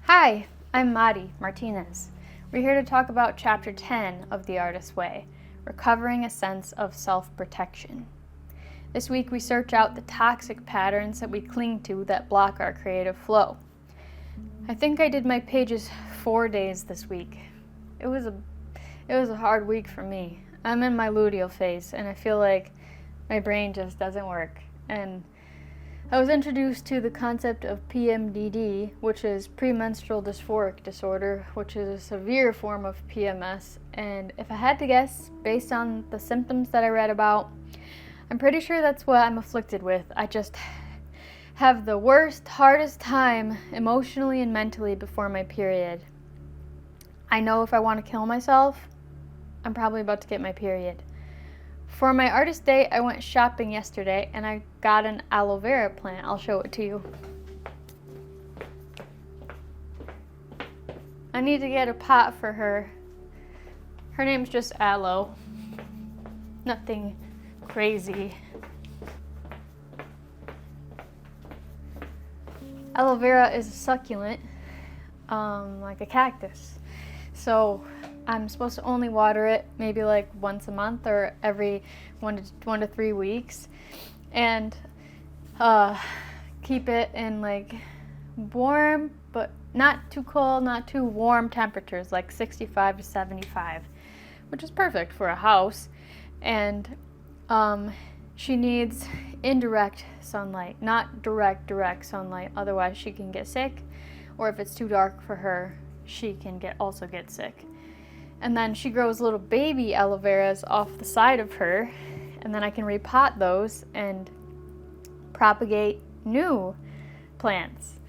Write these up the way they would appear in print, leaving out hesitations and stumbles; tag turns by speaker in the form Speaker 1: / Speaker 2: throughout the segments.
Speaker 1: Hi, I'm Madi Martinez. We're here to talk about Chapter 10 of The Artist's Way, Recovering a Sense of Self-Protection. This week we search out the toxic patterns that we cling to that block our creative flow. I think I did my pages 4 days this week. It was a hard week for me. I'm in my luteal phase and I feel like my brain just doesn't work. And I was introduced to the concept of PMDD, which is premenstrual dysphoric disorder, which is a severe form of PMS. And if I had to guess, based on the symptoms that I read about, I'm pretty sure that's what I'm afflicted with. I just have the worst, hardest time emotionally and mentally before my period. I know if I want to kill myself, I'm probably about to get my period. For my artist day, I went shopping yesterday and I got an aloe vera plant. I'll show it to you. I need to get a pot for her. Her name's just Aloe. Nothing crazy. Aloe vera is a succulent, like a cactus. So I'm supposed to only water it maybe like once a month or every 1 to 3 weeks, and keep it in like warm but not too cold, not too warm temperatures, like 65 to 75, which is perfect for a house. And she needs indirect sunlight, not direct sunlight, otherwise she can get sick, or if it's too dark for her, she can also get sick. And then she grows little baby aloe veras off the side of her, and then I can repot those and propagate new plants.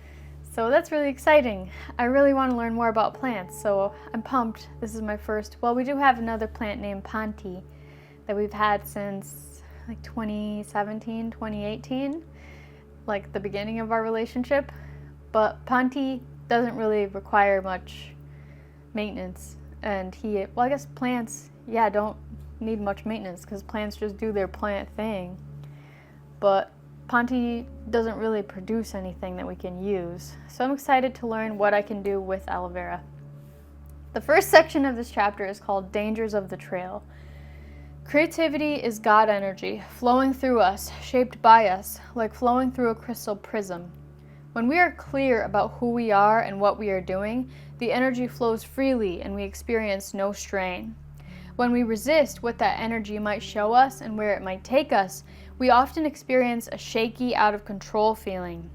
Speaker 1: So that's really exciting. I really want to learn more about plants, so I'm pumped. This is my first. Well, we do have another plant named Ponti that we've had since like 2017, 2018, like the beginning of our relationship. But Ponti doesn't really require much maintenance. And I guess plants, don't need much maintenance because plants just do their plant thing. But Ponti doesn't really produce anything that we can use. So I'm excited to learn what I can do with aloe vera. The first section of this chapter is called Dangers of the Trail. Creativity is God energy, flowing through us, shaped by us, like flowing through a crystal prism. When we are clear about who we are and what we are doing, the energy flows freely and we experience no strain. When we resist what that energy might show us and where it might take us, we often experience a shaky, out of control feeling.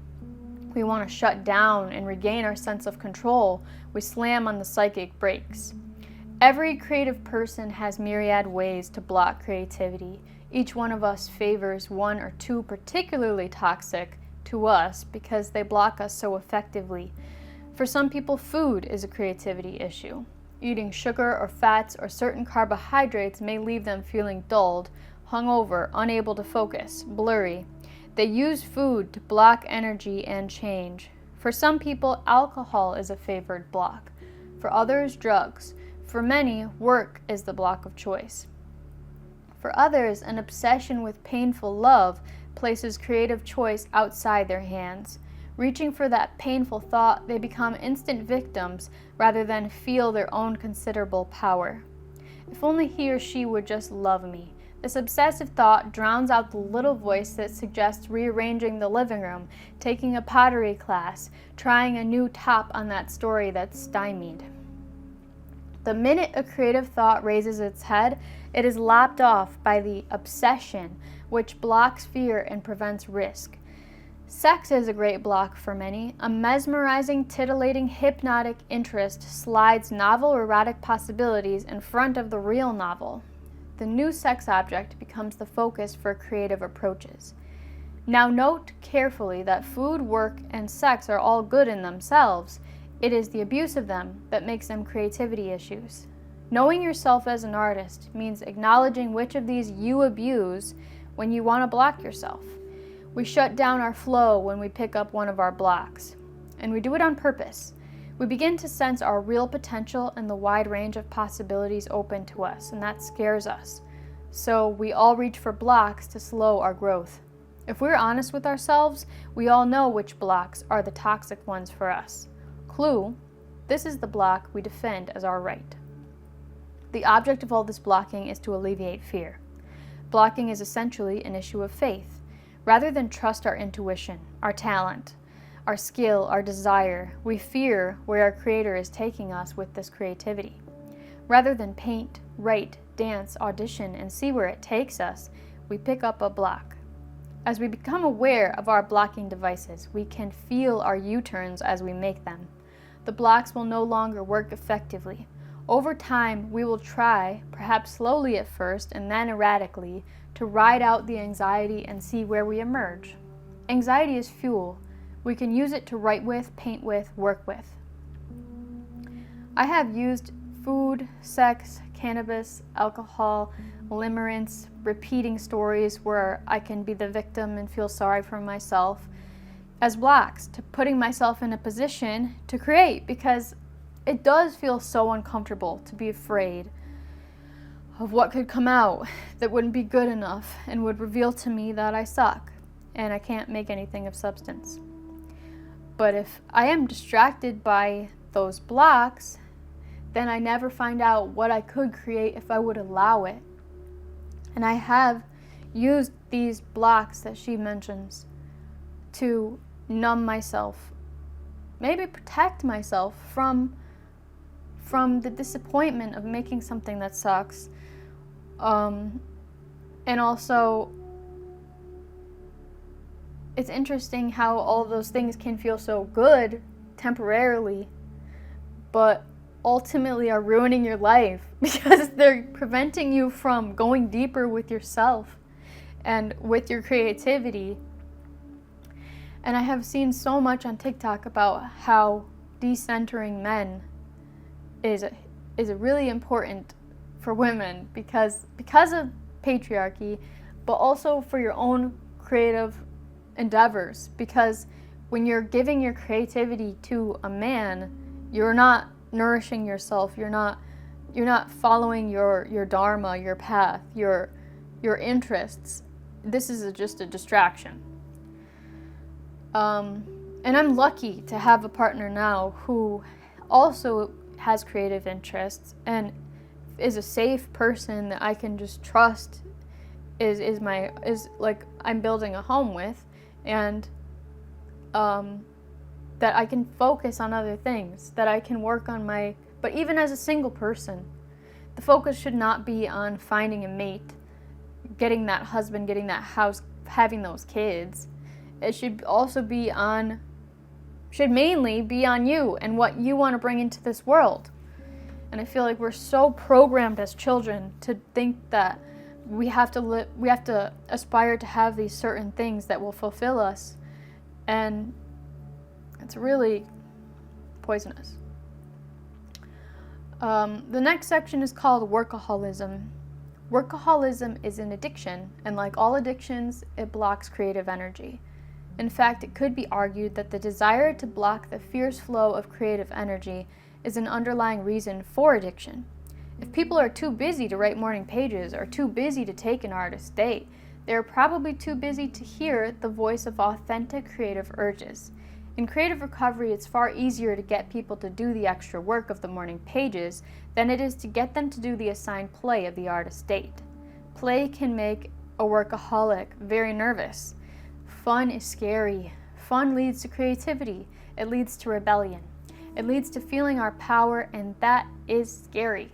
Speaker 1: We want to shut down and regain our sense of control. We slam on the psychic brakes. Every creative person has myriad ways to block creativity. Each one of us favors 1 or 2 particularly toxic to us because they block us so effectively. For some people, food is a creativity issue. Eating sugar or fats or certain carbohydrates may leave them feeling dulled, hungover, unable to focus, blurry. They use food to block energy and change. For some people, alcohol is a favored block. For others, drugs. For many, work is the block of choice. For others, an obsession with painful love places creative choice outside their hands. Reaching for that painful thought, they become instant victims rather than feel their own considerable power. If only he or she would just love me. This obsessive thought drowns out the little voice that suggests rearranging the living room, taking a pottery class, trying a new top on that story that's stymied. The minute a creative thought raises its head, it is lopped off by the obsession, which blocks fear and prevents risk. Sex is a great block for many. A mesmerizing, titillating, hypnotic interest slides novel erotic possibilities in front of the real novel. The new sex object becomes the focus for creative approaches. Now note carefully that food, work, and sex are all good in themselves. It is the abuse of them that makes them creativity issues. Knowing yourself as an artist means acknowledging which of these you abuse when you want to block yourself. We shut down our flow when we pick up one of our blocks, and we do it on purpose. We begin to sense our real potential and the wide range of possibilities open to us, and that scares us. So we all reach for blocks to slow our growth. If we're honest with ourselves, we all know which blocks are the toxic ones for us. Clue: this is the block we defend as our right. The object of all this blocking is to alleviate fear. Blocking is essentially an issue of faith. Rather than trust our intuition, our talent, our skill, our desire, we fear where our Creator is taking us with this creativity. Rather than paint, write, dance, audition, and see where it takes us, we pick up a block. As we become aware of our blocking devices, we can feel our U-turns as we make them. The blocks will no longer work effectively. Over time, we will try, perhaps slowly at first and then erratically, to ride out the anxiety and see where we emerge. Anxiety is fuel. We can use it to write with, paint with, work with. I have used food, sex, cannabis, alcohol, limerence, repeating stories where I can be the victim and feel sorry for myself as blocks to putting myself in a position to create, because it does feel so uncomfortable to be afraid of what could come out that wouldn't be good enough and would reveal to me that I suck and I can't make anything of substance. But if I am distracted by those blocks, then I never find out what I could create if I would allow it. And I have used these blocks that she mentions to numb myself, maybe protect myself from the disappointment of making something that sucks. And also, it's interesting how all of those things can feel so good temporarily, but ultimately are ruining your life because they're preventing you from going deeper with yourself and with your creativity. And I have seen so much on TikTok about how decentering men is really important for women because of patriarchy, but also for your own creative endeavors. Because when you're giving your creativity to a man, you're not nourishing yourself. You're not following your dharma, your path, your interests. This is just a distraction. And I'm lucky to have a partner now who also has creative interests and is a safe person that I can just trust is like I'm building a home with, and that I can focus on other things, that I can work on but even as a single person, the focus should not be on finding a mate, getting that husband, getting that house, having those kids. It should mainly be on you and what you want to bring into this world. And I feel like we're so programmed as children to think that we have to aspire to have these certain things that will fulfill us. And it's really poisonous. The next section is called Workaholism. Workaholism is an addiction, and like all addictions, it blocks creative energy. In fact, it could be argued that the desire to block the fierce flow of creative energy is an underlying reason for addiction. If people are too busy to write morning pages or too busy to take an artist's date, they are probably too busy to hear the voice of authentic creative urges. In creative recovery, it's far easier to get people to do the extra work of the morning pages than it is to get them to do the assigned play of the artist's date. Play can make a workaholic very nervous. Fun is scary. Fun leads to creativity. It leads to rebellion. It leads to feeling our power, and that is scary.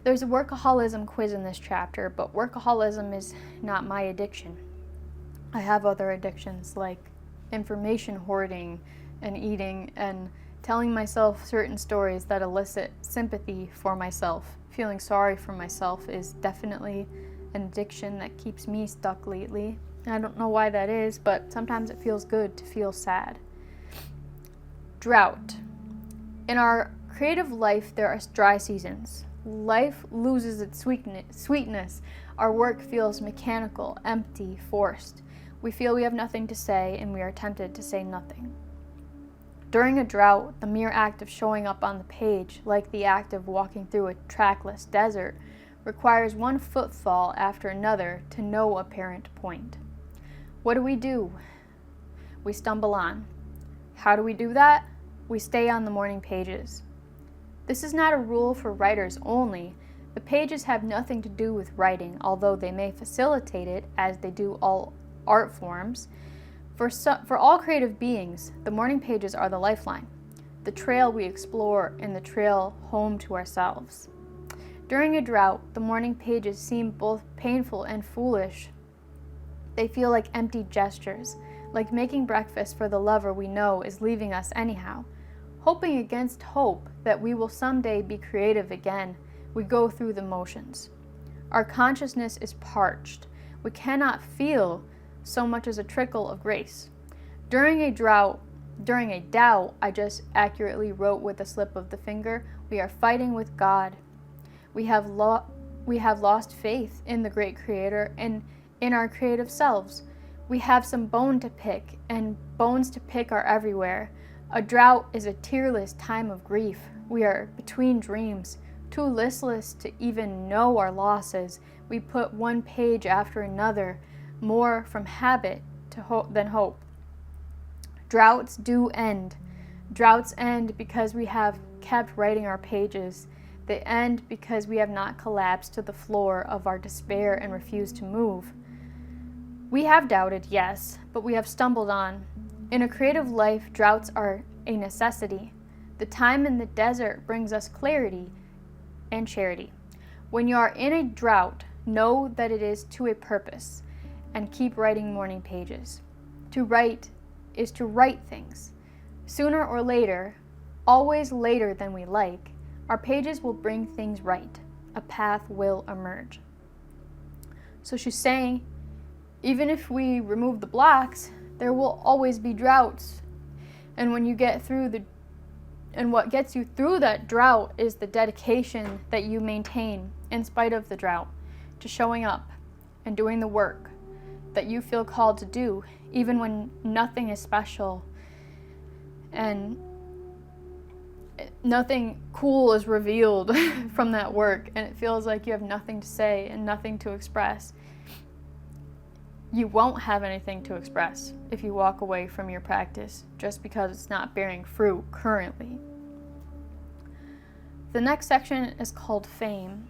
Speaker 1: There's a workaholism quiz in this chapter, but workaholism is not my addiction. I have other addictions like information hoarding and eating and telling myself certain stories that elicit sympathy for myself. Feeling sorry for myself is definitely an addiction that keeps me stuck lately. I don't know why that is, but sometimes it feels good to feel sad. Drought. In our creative life, there are dry seasons. Life loses its sweetness. Our work feels mechanical, empty, forced. We feel we have nothing to say, and we are tempted to say nothing. During a drought, the mere act of showing up on the page, like the act of walking through a trackless desert, requires one footfall after another to no apparent point. What do? We stumble on. How do we do that? we stay on the morning pages. This is not a rule for writers only. The pages have nothing to do with writing, although they may facilitate it, as they do all art forms. For all creative beings, the morning pages are the lifeline, the trail we explore, and the trail home to ourselves. During a drought, the morning pages seem both painful and foolish. They feel like empty gestures, like making breakfast for the lover we know is leaving us anyhow. Hoping against hope that we will someday be creative again, we go through the motions. Our consciousness is parched. We cannot feel so much as a trickle of grace. During a doubt, I just accurately wrote with a slip of the finger, we are fighting with God. We have lost faith in the great Creator and in our creative selves. We have some bone to pick, and bones to pick are everywhere. A drought is a tearless time of grief. We are between dreams, too listless to even know our losses. We put one page after another, more from habit than hope. Droughts do end. Droughts end because we have kept writing our pages. They end because we have not collapsed to the floor of our despair and refused to move. We have doubted, yes, but we have stumbled on. In a creative life, droughts are a necessity. The time in the desert brings us clarity and charity. When you are in a drought, know that it is to a purpose, and keep writing morning pages. To write is to write things. Sooner or later, always later than we like, our pages will bring things right. A path will emerge. So she's saying, even if we remove the blocks, there will always be droughts. And when you get through and what gets you through that drought is the dedication that you maintain in spite of the drought to showing up and doing the work that you feel called to do, even when nothing is special and nothing cool is revealed from that work, and it feels like you have nothing to say and nothing to express. You won't have anything to express if you walk away from your practice just because it's not bearing fruit currently. The next section is called fame.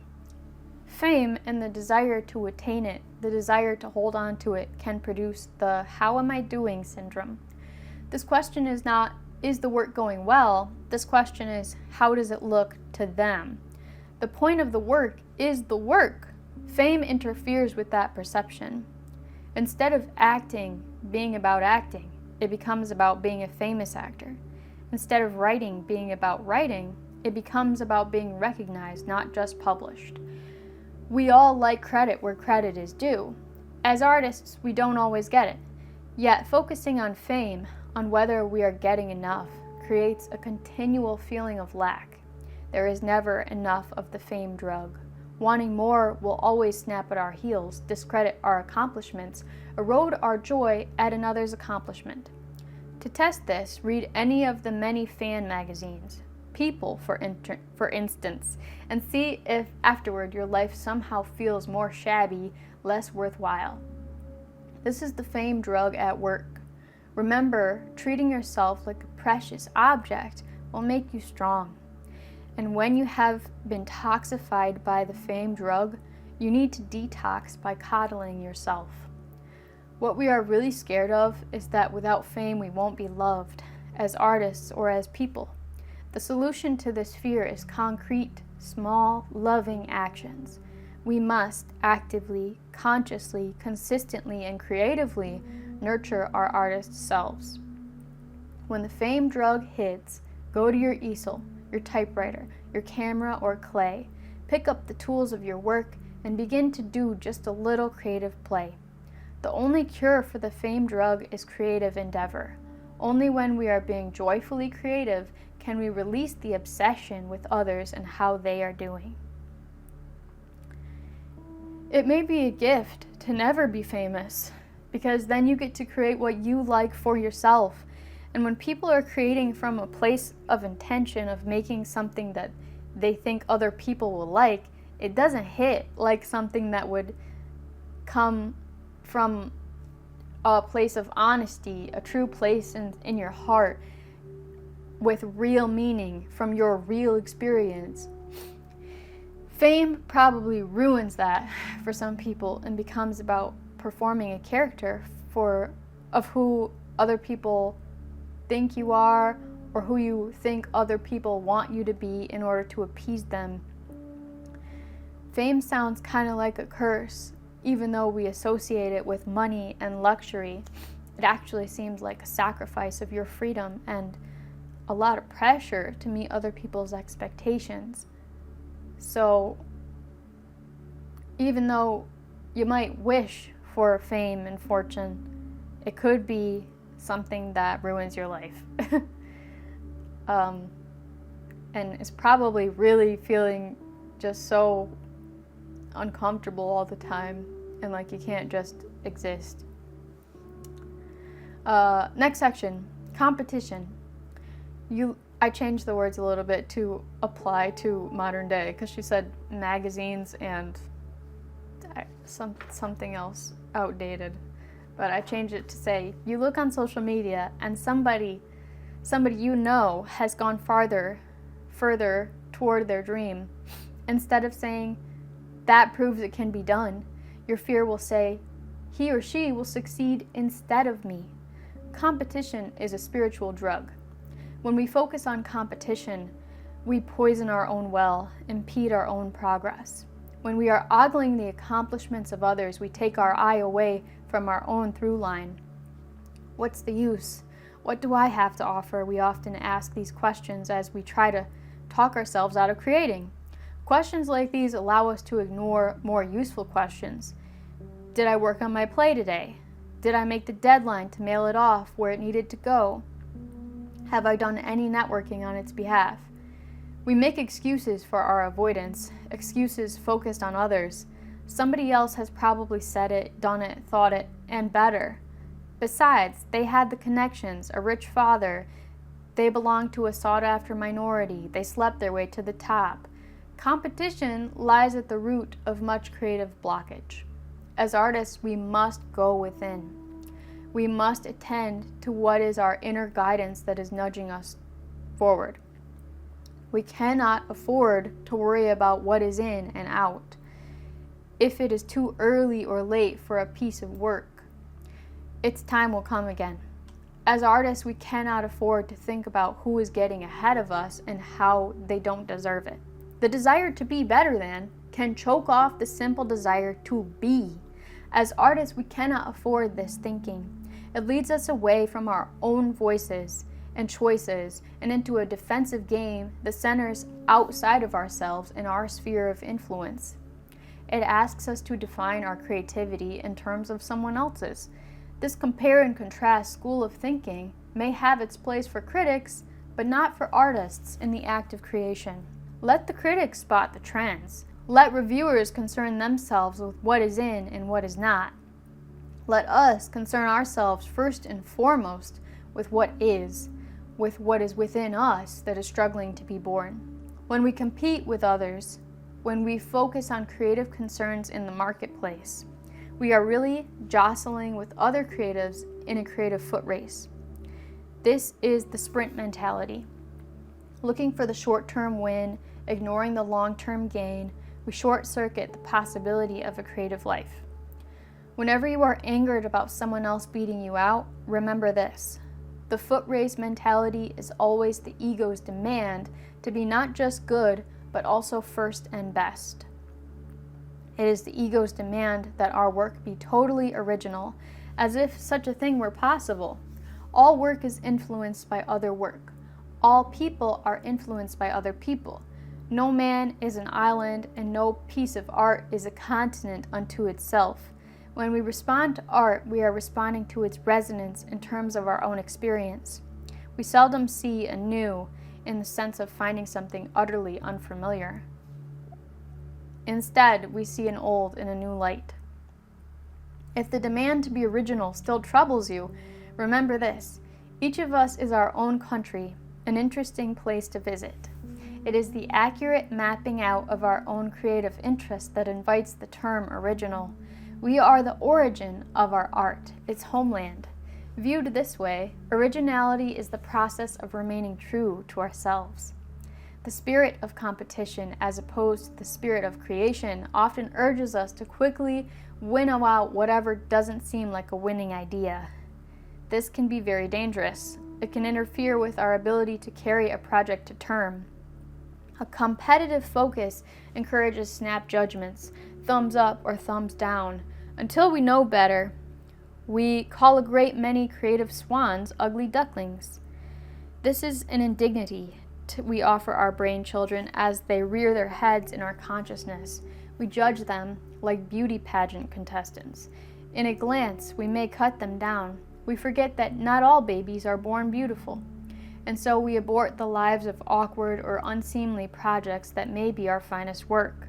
Speaker 1: Fame and the desire to attain it, the desire to hold on to it, can produce the "how am I doing" syndrome. This question is not, is the work going well? This question is, how does it look to them? The point of the work is the work. Fame interferes with that perception. Instead of acting being about acting, it becomes about being a famous actor. Instead of writing being about writing, it becomes about being recognized, not just published. We all like credit where credit is due. As artists, we don't always get it. Yet focusing on fame, on whether we are getting enough, creates a continual feeling of lack. There is never enough of the fame drug. Wanting more will always snap at our heels, discredit our accomplishments, erode our joy at another's accomplishment. To test this, read any of the many fan magazines, People for instance, and see if afterward your life somehow feels more shabby, less worthwhile. This is the fame drug at work. Remember, treating yourself like a precious object will make you strong. And when you have been toxified by the fame drug, you need to detox by coddling yourself. What we are really scared of is that without fame we won't be loved, as artists or as people. The solution to this fear is concrete, small, loving actions. We must actively, consciously, consistently, and creatively nurture our artist selves. When the fame drug hits, go to your easel, your typewriter, your camera, or clay. Pick up the tools of your work and begin to do just a little creative play. The only cure for the fame drug is creative endeavor. Only when we are being joyfully creative can we release the obsession with others and how they are doing. It may be a gift to never be famous, because then you get to create what you like for yourself. And when people are creating from a place of intention of making something that they think other people will like, it doesn't hit like something that would come from a place of honesty, a true place in your heart. with real meaning from your real experience. Fame probably ruins that for some people and becomes about performing a character of who other people think you are, or who you think other people want you to be in order to appease them. Fame sounds kind of like a curse. Even though we associate it with money and luxury, it actually seems like a sacrifice of your freedom and a lot of pressure to meet other people's expectations. So, even though you might wish for fame and fortune, it could be something that ruins your life. And is probably really feeling just so uncomfortable all the time and like you can't just exist. Next section, competition. I changed the words a little bit to apply to modern day because she said magazines and something else outdated. But I changed it to say, you look on social media and somebody you know has gone further toward their dream. Instead of saying, that proves it can be done, your fear will say, he or she will succeed instead of me. Competition is a spiritual drug. When we focus on competition, we poison our own well, impede our own progress. When we are ogling the accomplishments of others, we take our eye away from our own through line. What's the use? What do I have to offer? We often ask these questions as we try to talk ourselves out of creating. Questions like these allow us to ignore more useful questions. Did I work on my play today? Did I make the deadline to mail it off where it needed to go? Have I done any networking on its behalf? We make excuses for our avoidance, excuses focused on others. Somebody else has probably said it, done it, thought it, and better. Besides, they had the connections, a rich father, they belonged to a sought-after minority, they slept their way to the top. Competition lies at the root of much creative blockage. As artists, we must go within. We must attend to what is our inner guidance that is nudging us forward. We cannot afford to worry about what is in and out. If it is too early or late for a piece of work, its time will come again. As artists, we cannot afford to think about who is getting ahead of us and how they don't deserve it. The desire to be better than can choke off the simple desire to be. As artists, we cannot afford this thinking. It leads us away from our own voices and choices and into a defensive game that centers outside of ourselves in our sphere of influence. It asks us to define our creativity in terms of someone else's. This compare and contrast school of thinking may have its place for critics, but not for artists in the act of creation. Let the critics spot the trends. Let reviewers concern themselves with what is in and what is not. Let us concern ourselves first and foremost with what is within us that is struggling to be born. When we compete with others, when we focus on creative concerns in the marketplace, we are really jostling with other creatives in a creative foot race. This is the sprint mentality. Looking for the short-term win, ignoring the long-term gain, we short-circuit the possibility of a creative life. Whenever you are angered about someone else beating you out, remember this. The foot race mentality is always the ego's demand to be not just good, but also first and best. It is the ego's demand that our work be totally original, as if such a thing were possible. All work is influenced by other work. All people are influenced by other people. No man is an island, and no piece of art is a continent unto itself. When we respond to art, we are responding to its resonance in terms of our own experience. We seldom see anew in the sense of finding something utterly unfamiliar. Instead, we see an old in a new light. If the demand to be original still troubles you, remember this. Each of us is our own country, an interesting place to visit. It is the accurate mapping out of our own creative interest that invites the term original. We are the origin of our art, its homeland. Viewed this way, originality is the process of remaining true to ourselves. The spirit of competition, as opposed to the spirit of creation, often urges us to quickly winnow out whatever doesn't seem like a winning idea. This can be very dangerous. It can interfere with our ability to carry a project to term. A competitive focus encourages snap judgments, thumbs up or thumbs down. Until we know better, we call a great many creative swans ugly ducklings. This is an indignity we offer our brain children as they rear their heads in our consciousness. We judge them like beauty pageant contestants. In a glance, we may cut them down. We forget that not all babies are born beautiful, and so we abort the lives of awkward or unseemly projects that may be our finest work,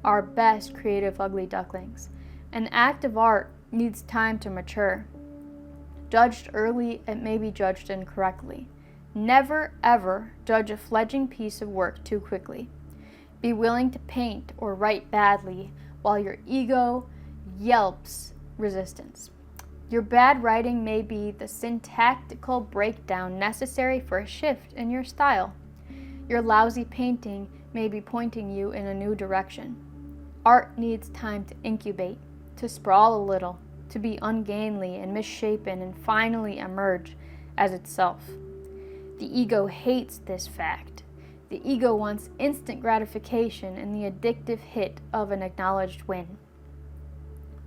Speaker 1: our best creative ugly ducklings. An act of art needs time to mature. Judged early, it may be judged incorrectly. Never, ever judge a fledgling piece of work too quickly. Be willing to paint or write badly while your ego yelps resistance. Your bad writing may be the syntactical breakdown necessary for a shift in your style. Your lousy painting may be pointing you in a new direction. Art needs time to incubate, to sprawl a little, to be ungainly and misshapen and finally emerge as itself. The ego hates this fact. The ego wants instant gratification and the addictive hit of an acknowledged win.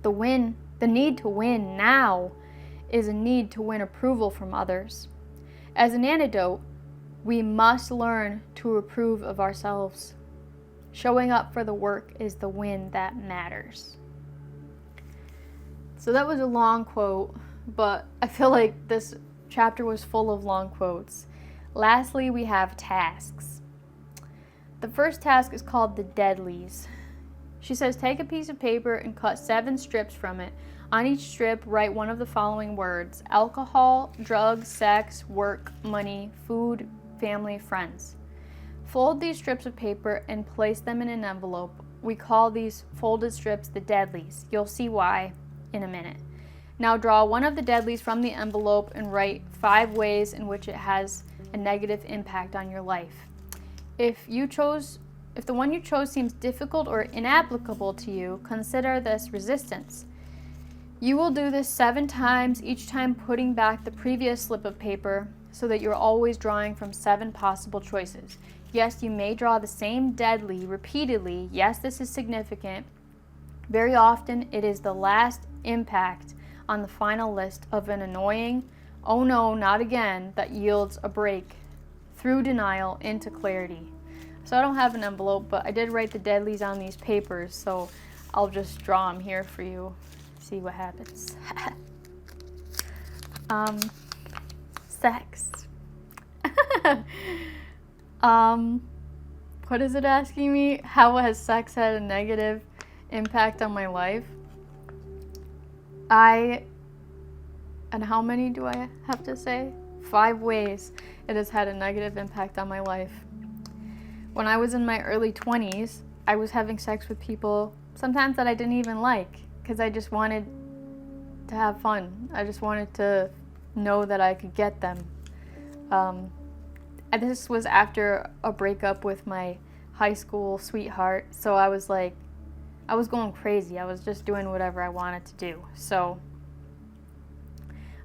Speaker 1: The need to win now is a need to win approval from others. As an antidote, we must learn to approve of ourselves. Showing up for the work is the win that matters. So that was a long quote, but I feel like this chapter was full of long quotes. Lastly, we have tasks. The first task is called the deadlies. She says, take a piece of paper and cut 7 strips from it. On each strip, write one of the following words: alcohol, drugs, sex, work, money, food, family, friends. Fold these strips of paper and place them in an envelope. We call these folded strips the deadlies. You'll see why in a minute. Now draw one of the deadlies from the envelope and write 5 ways in which it has a negative impact on your life. If the one you chose seems difficult or inapplicable to you, consider this resistance. You will do this 7 times, each time putting back the previous slip of paper so that you're always drawing from 7 possible choices. Yes, you may draw the same deadly repeatedly. Yes, this is significant. Very often, it is the last impact on the final list of an annoying, oh no, not again, that yields a break through denial into clarity. So I don't have an envelope, but I did write the deadlies on these papers, so I'll just draw them here for you. See what happens. Sex. What is it asking me? How has sex had a negative impact on my life? And how many do I have to say? 5 ways it has had a negative impact on my life. When I was in my early 20s, I was having sex with people sometimes that I didn't even like because I just wanted to have fun. I just wanted to know that I could get them. And this was after a breakup with my high school sweetheart, so I was going crazy. I was just doing whatever I wanted to do. So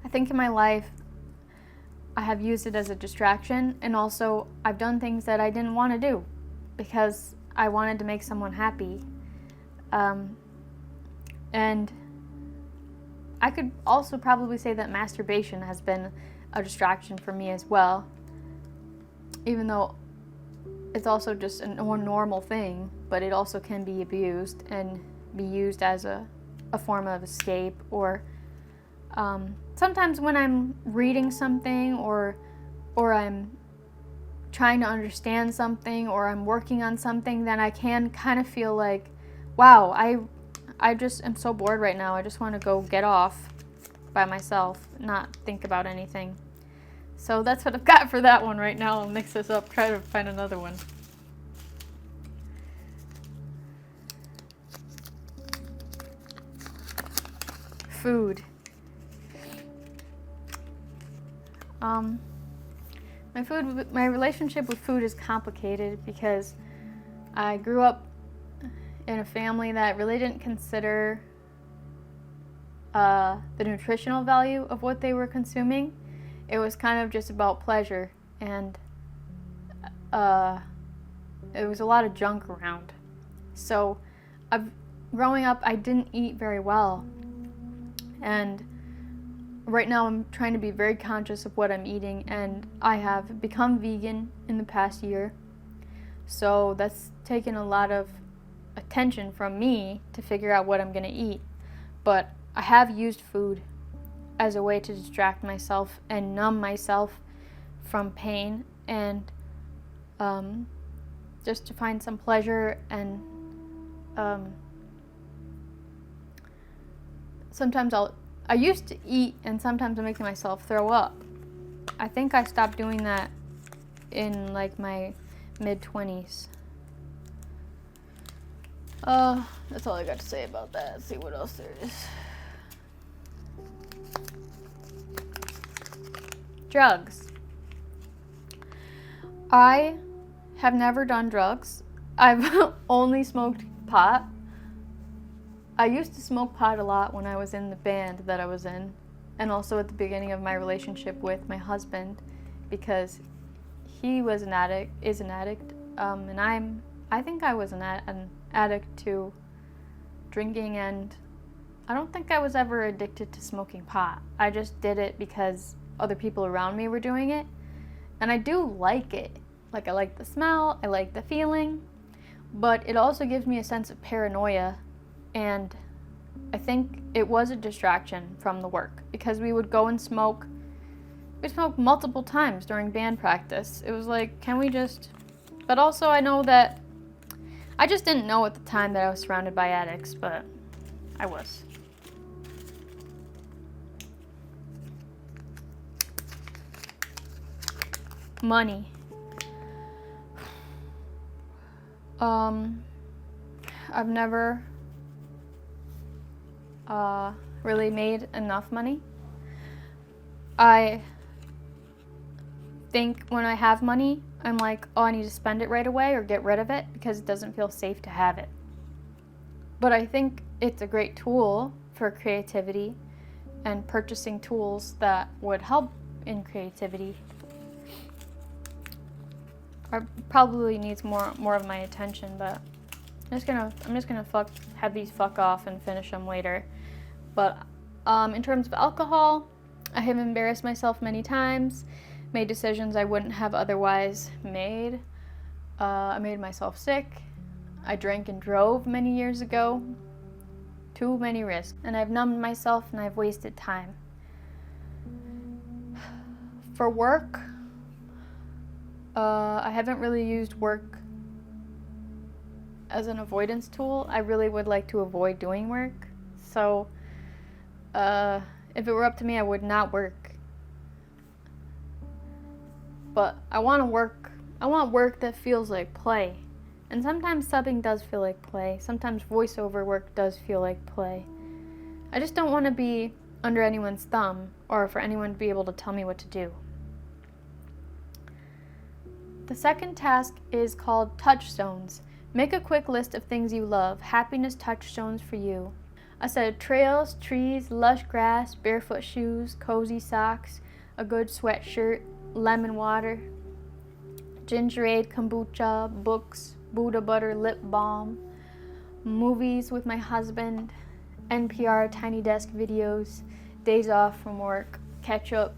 Speaker 1: I think in my life, I have used it as a distraction, and also I've done things that I didn't want to do because I wanted to make someone happy. And I could also probably say that masturbation has been a distraction for me as well, even though it's also just a more normal thing, but it also can be abused and be used as a form of escape, or sometimes when I'm reading something or I'm trying to understand something or I'm working on something, then I can kind of feel like, wow, I just am so bored right now. I just want to go get off by myself, not think about anything. So that's what I've got for that one right now. I'll mix this up, try to find another one. Food. My relationship with food is complicated because I grew up in a family that really didn't consider the nutritional value of what they were consuming. It was kind of just about pleasure, and it was a lot of junk around. So growing up, I didn't eat very well, and right now I'm trying to be very conscious of what I'm eating, and I have become vegan in the past year. So that's taken a lot of attention from me to figure out what I'm going to eat. But I have used food as a way to distract myself and numb myself from pain, and just to find some pleasure. And sometimes I used to eat, and sometimes I'm making myself throw up. I think I stopped doing that in like my mid-20s. That's all I got to say about that. Let's see what else there is. Drugs. I have never done drugs. I've only smoked pot. I used to smoke pot a lot when I was in the band that I was in, and also at the beginning of my relationship with my husband, because he is an addict, and I think I was an addict to drinking, and I don't think I was ever addicted to smoking pot. I just did it because other people around me were doing it, and I do like it. Like, I like the smell, I like the feeling, but it also gives me a sense of paranoia, and I think it was a distraction from the work, because we would go and smoke. We smoked multiple times during band practice. It was like, can we just... But also I know that I just didn't know at the time that I was surrounded by addicts, but I was. Money. I've never really made enough money. I think when I have money, I'm like, oh, I need to spend it right away or get rid of it because it doesn't feel safe to have it. But I think it's a great tool for creativity and purchasing tools that would help in creativity. It probably needs more of my attention, but I'm just gonna have these fuck off and finish them later. But in terms of alcohol, I have embarrassed myself many times, made decisions I wouldn't have otherwise made. I made myself sick. I drank and drove many years ago. Too many risks. And I've numbed myself and I've wasted time. For work, I haven't really used work as an avoidance tool. I really would like to avoid doing work. So, if it were up to me, I would not work. But I want work that feels like play. And sometimes subbing does feel like play. Sometimes voiceover work does feel like play. I just don't want to be under anyone's thumb or for anyone to be able to tell me what to do. The second task is called touchstones. Make a quick list of things you love, happiness touchstones for you. A set of trails, trees, lush grass, barefoot shoes, cozy socks, a good sweatshirt, lemon water, ginger ale, kombucha, books, Buddha butter, lip balm, movies with my husband, NPR Tiny Desk videos, days off from work, ketchup,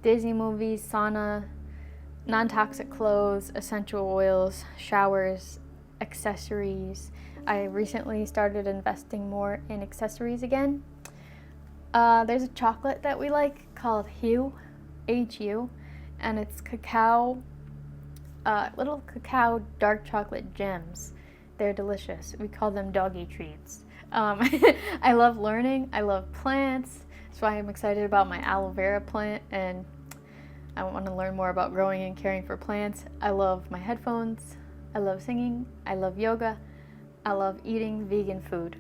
Speaker 1: Disney movies, sauna, non-toxic clothes, essential oils, showers, accessories. I recently started investing more in accessories again. There's a chocolate that we like called Hu, H-U, and it's cacao, little cacao dark chocolate gems. They're delicious. We call them doggy treats. I love learning. I love plants. That's why I'm excited about my aloe vera plant, and I want to learn more about growing and caring for plants. I love my headphones. I love singing. I love yoga. I love eating vegan food.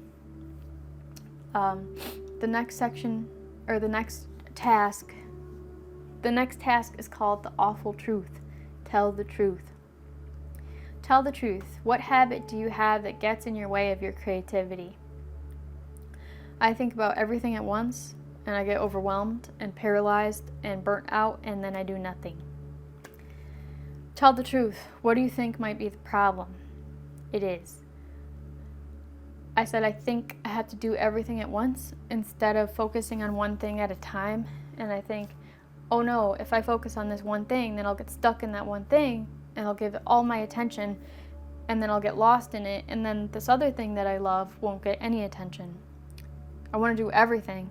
Speaker 1: The next section, or the next task, The next task is called the awful truth. Tell the truth. Tell the truth. What habit do you have that gets in your way of your creativity? I think about everything at once, and I get overwhelmed and paralyzed and burnt out, and then I do nothing. Tell the truth. What do you think might be the problem? It is. I said I think I have to do everything at once instead of focusing on one thing at a time, and I think, oh no, if I focus on this one thing, then I'll get stuck in that one thing, and I'll give it all my attention, and then I'll get lost in it, and then this other thing that I love won't get any attention. I want to do everything.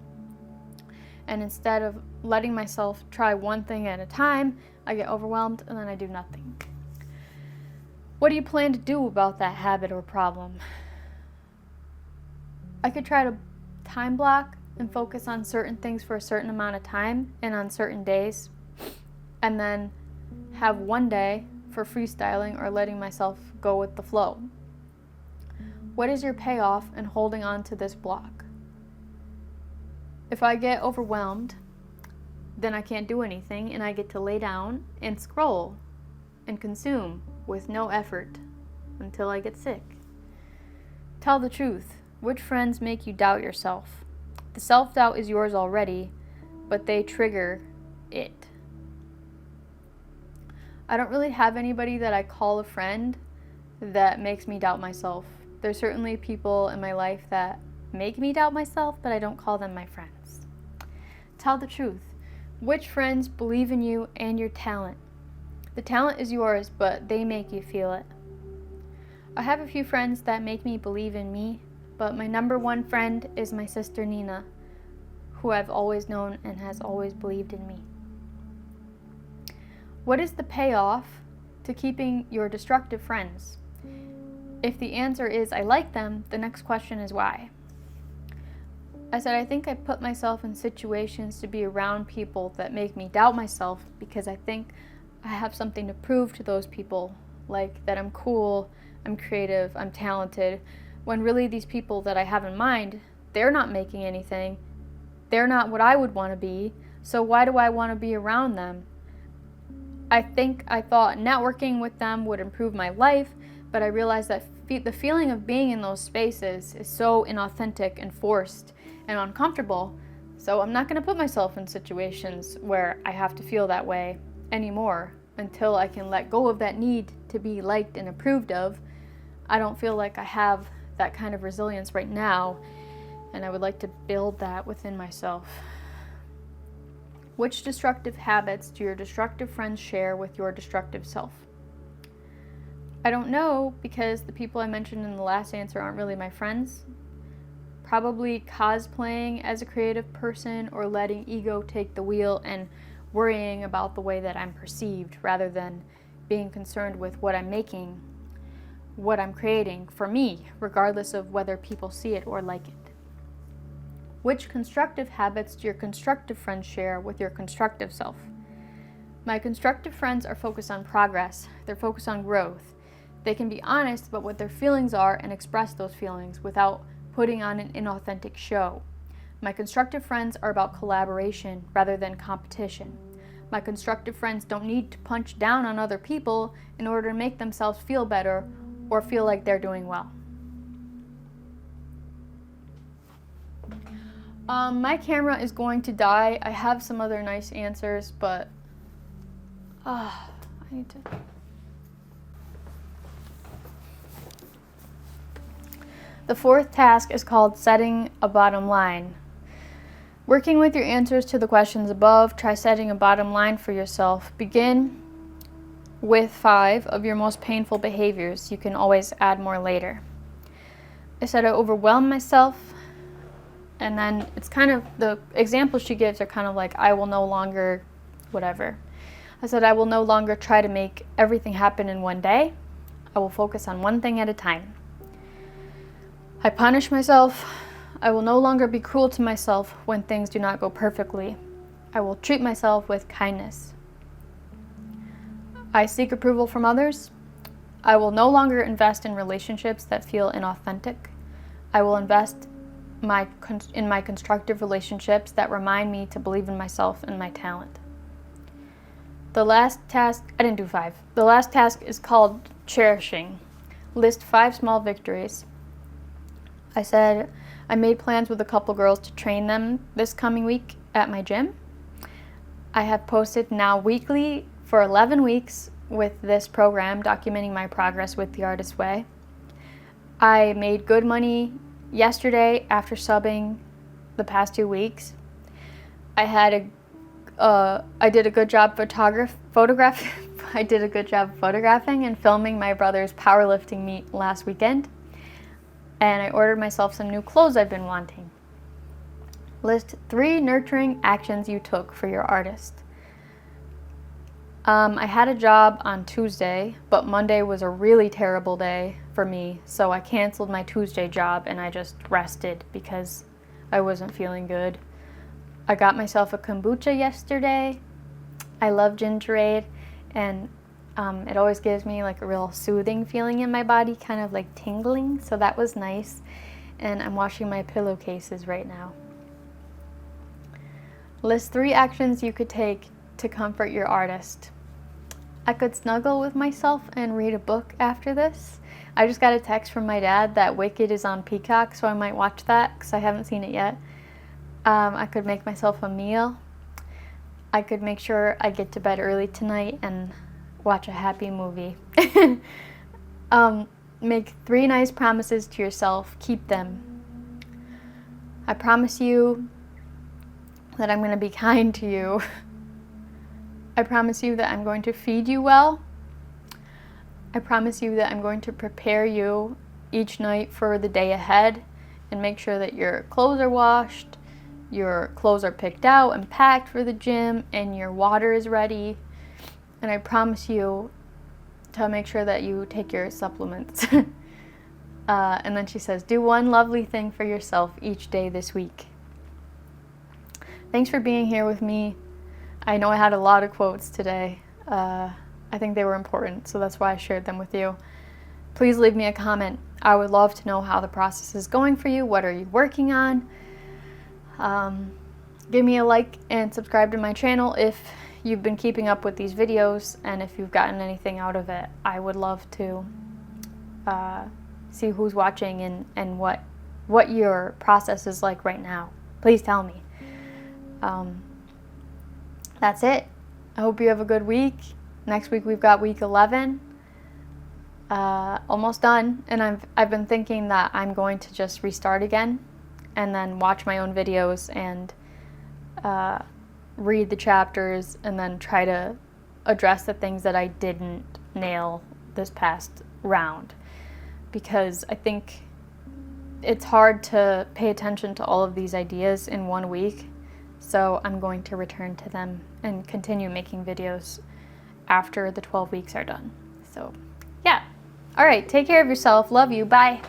Speaker 1: And instead of letting myself try one thing at a time, I get overwhelmed and then I do nothing. What do you plan to do about that habit or problem? I could try to time block and focus on certain things for a certain amount of time and on certain days, and then have one day for freestyling or letting myself go with the flow. What is your payoff in holding on to this block? If I get overwhelmed, then I can't do anything and I get to lay down and scroll and consume with no effort until I get sick. Tell the truth. Which friends make you doubt yourself? The self-doubt is yours already, but they trigger it. I don't really have anybody that I call a friend that makes me doubt myself. There's certainly people in my life that make me doubt myself, but I don't call them my friends. Tell the truth. Which friends believe in you and your talent? The talent is yours, but they make you feel it. I have a few friends that make me believe in me, but my number one friend is my sister Nina, who I've always known and has always believed in me. What is the payoff to keeping your destructive friends? If the answer is I like them, the next question is why. I said I think I put myself in situations to be around people that make me doubt myself because I think I have something to prove to those people, like that I'm cool, I'm creative, I'm talented, when really these people that I have in mind, they're not making anything. They're not what I would want to be, so why do I want to be around them? I thought networking with them would improve my life, but I realized that the feeling of being in those spaces is so inauthentic and forced and uncomfortable, so I'm not going to put myself in situations where I have to feel that way anymore until I can let go of that need to be liked and approved of. I don't feel like I have that kind of resilience right now, and I would like to build that within myself. Which destructive habits do your destructive friends share with your destructive self? I don't know, because the people I mentioned in the last answer aren't really my friends. Probably cosplaying as a creative person or letting ego take the wheel and worrying about the way that I'm perceived rather than being concerned with what I'm making, what I'm creating for me, regardless of whether people see it or like it. Which constructive habits do your constructive friends share with your constructive self? My constructive friends are focused on progress. They're focused on growth. They can be honest about what their feelings are and express those feelings without putting on an inauthentic show. My constructive friends are about collaboration rather than competition. My constructive friends don't need to punch down on other people in order to make themselves feel better or feel like they're doing well. My camera is going to die. I have some other nice answers, but I need to... The fourth task is called setting a bottom line. Working with your answers to the questions above, try setting a bottom line for yourself. Begin with 5 of your most painful behaviors. You can always add more later. I said I overwhelm myself, and then it's kind of, the examples she gives are kind of like, I will no longer whatever. I said I will no longer try to make everything happen in one day. I will focus on one thing at a time. I punish myself. I will no longer be cruel to myself when things do not go perfectly. I will treat myself with kindness. I seek approval from others. I will no longer invest in relationships that feel inauthentic. I will invest in my constructive relationships that remind me to believe in myself and my talent. The last task, I didn't do 5. The last task is called cherishing. List 5 small victories. I said I made plans with a couple girls to train them this coming week at my gym. I have posted now weekly for 11 weeks with this program documenting my progress with the Artist Way. I made good money yesterday after subbing the past 2 weeks. I did a good job I did a good job photographing and filming my brother's powerlifting meet last weekend. And I ordered myself some new clothes I've been wanting. List 3 nurturing actions you took for your artist. I had a job on Tuesday, but Monday was a really terrible day for me, so I canceled my Tuesday job and I just rested because I wasn't feeling good. I got myself a kombucha yesterday. I love ginger ale, and it always gives me like a real soothing feeling in my body, kind of like tingling, so that was nice. And I'm washing my pillowcases right now. List 3 actions you could take to comfort your artist. I could snuggle with myself and read a book after this. I just got a text from my dad that Wicked is on Peacock, so I might watch that because I haven't seen it yet. I could make myself a meal. I could make sure I get to bed early tonight and watch a happy movie. Make 3 nice promises to yourself. Keep them. I promise you that I'm going to be kind to you. I promise you that I'm going to feed you well. I promise you that I'm going to prepare you each night for the day ahead and make sure that your clothes are washed, your clothes are picked out and packed for the gym, and your water is ready. And I promise you to make sure that you take your supplements. And then she says, do one lovely thing for yourself each day this week. Thanks for being here with me. I know I had a lot of quotes today. I think they were important, so that's why I shared them with you. Please leave me a comment. I would love to know how the process is going for you. What are you working on? Give me a like and subscribe to my channel if you've been keeping up with these videos and if you've gotten anything out of it. I would love to see who's watching and what your process is like right now. Please tell me. That's it. I hope you have a good week. Next week we've got week 11. Almost done. And I've been thinking that I'm going to just restart again and then watch my own videos and read the chapters and then try to address the things that I didn't nail this past round. Because I think it's hard to pay attention to all of these ideas in 1 week. So I'm going to return to them and continue making videos after the 12 weeks are done. So, yeah. All right, take care of yourself. Love you. Bye.